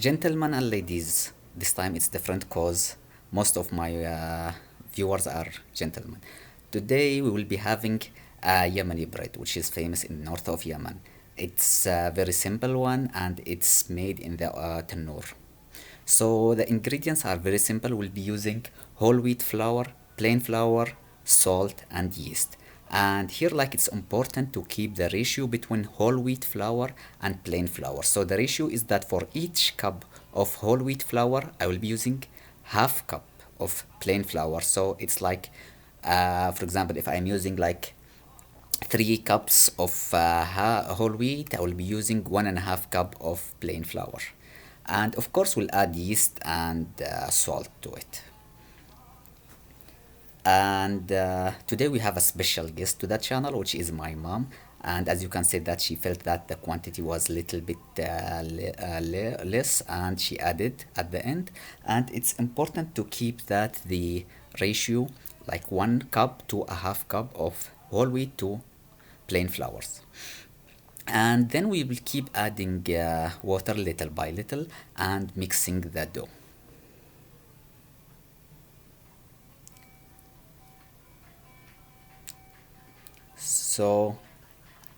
Gentlemen and ladies, this time it's different cause most of my viewers are gentlemen. Today we will be having Yemeni bread, which is famous in north of Yemen. It's a very simple one and it's made in the tannoor. So the ingredients are very simple. We'll be using whole wheat flour, plain flour, salt and yeast. And here like it's important to keep the ratio between whole wheat flour and plain flour. So the ratio is that for each cup of whole wheat flour I will be using half cup of plain flour. So it's like for example, if I'm using like 3 cups of whole wheat, I will be using 1.5 cup of plain flour. And of course we'll add yeast and salt to it. And today we have a special guest to that channel, which is my mom. And as you can see that she felt that the quantity was little bit less, and she added at the end. And it's important to keep that the ratio like 1 cup to a half cup of whole wheat to plain flours. And then we will keep adding water little by little and mixing the dough. So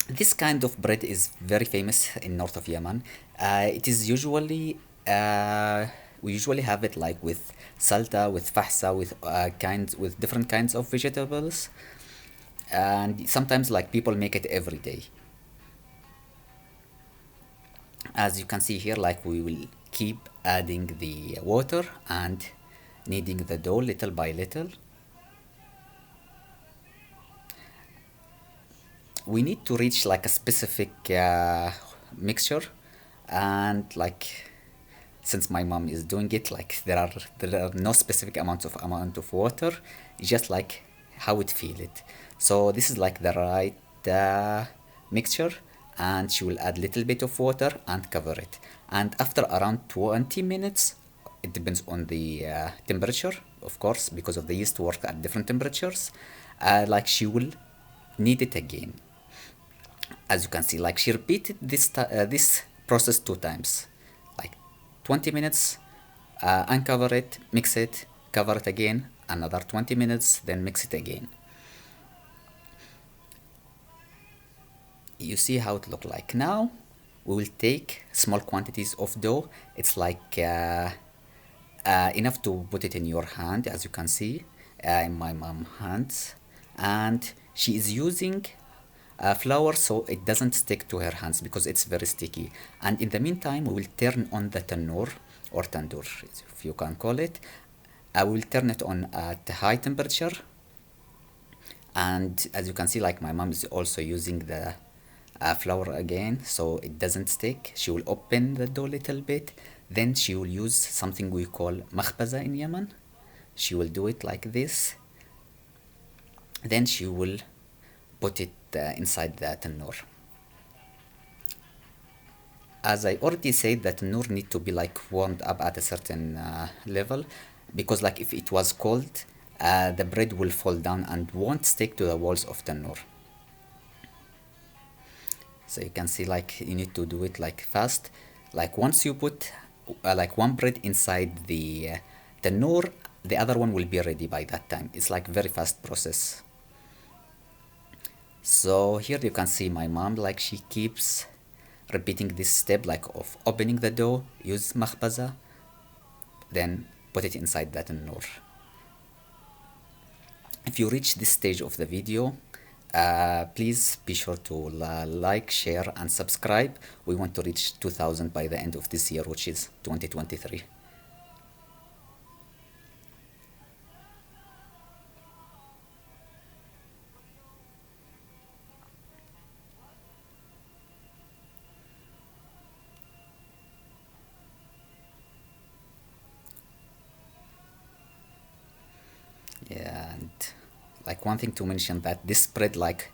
this kind of bread is very famous in north of Yemen. It is usually we usually have it like with salta, with fahsa, with different kinds of vegetables, and sometimes like people make it every day. As you can see here, like we will keep adding the water and kneading the dough little by little. We need to reach like a specific mixture, and like since my mom is doing it, like there are no specific amount of water, just like how it feel it. So this is like the right mixture, and she will add little bit of water and cover it. And after around 20 minutes, it depends on the temperature, of course, because of the yeast work at different temperatures. Like she will knead it again. As you can see, like she repeated this process 2 times, like 20 minutes, uncover it, mix it, cover it again, another 20 minutes, then mix it again. You see how it look like. Now we will take small quantities of dough. It's like enough to put it in your hand, as you can see in my mom hands. And she is using flour so it doesn't stick to her hands because it's very sticky. And in the meantime we will turn on the tannoor, or tandoor if you can call it. I will turn it on at high temperature. And as you can see, like my mom is also using the flour again so it doesn't stick. She will open the dough a little bit, then she will use something we call makhbaza in Yemen. She will do it like this, then she will put it inside the tannoor. As I already said, that tannoor need to be like warmed up at a certain level, because like if it was cold, the bread will fall down and won't stick to the walls of tannoor. So you can see like you need to do it like fast. Like once you put like one bread inside the tannoor, the other one will be ready by that time. It's like very fast process. So here you can see my mom, like she keeps repeating this step like of opening the dough, use makhbaza, then put it inside that tannoor. If you reach this stage of the video, please be sure to like, share and subscribe. We want to reach 2000 by the end of this year, which is 2023. Yeah, and like one thing to mention, that this bread, like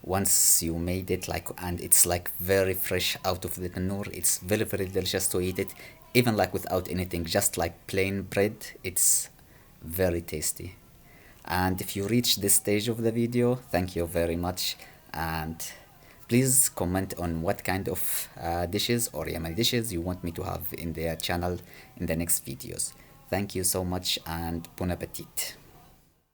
once you made it, like, and it's like very fresh out of the tannoor, it's very delicious to eat it, even like without anything, just like plain bread. It's very tasty. And if you reach this stage of the video, thank you very much, and Please comment on what kind of dishes or Yemeni dishes you want me to have in the channel in the next videos. Thank you so much and bon appetit.